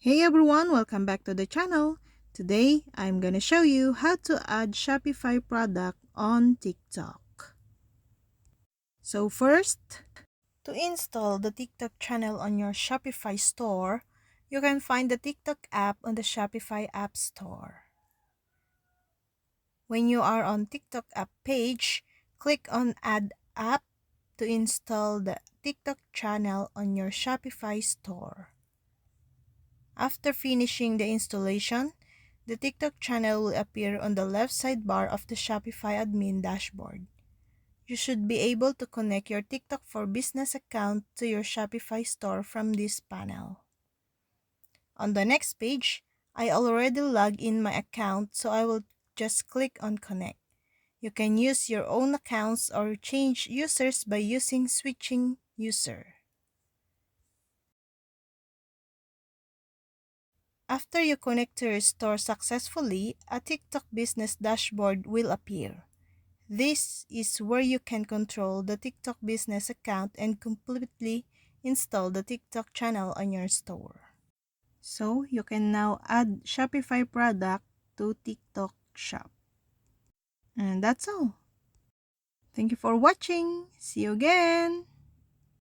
Hey everyone, welcome back to the channel. Today, I'm gonna show you how to add Shopify product on TikTok. So first, to install the TikTok channel on your Shopify store, you can find the TikTok app on the Shopify App Store. When you are on TikTok app page, click on Add App to install the TikTok channel on your Shopify store. After finishing the installation, the TikTok channel will appear on the left sidebar of the Shopify admin dashboard. You should be able to connect your TikTok for Business account to your Shopify store from this panel. On the next page, I already logged in my account, so I will just click on Connect. You can use your own accounts or change users by using switching user. After you connect to your store successfully, a TikTok business dashboard will appear. This is where you can control the TikTok business account and completely install the TikTok channel on your store. So, you can now add Shopify product to TikTok shop. And that's all. Thank you for watching. See you again.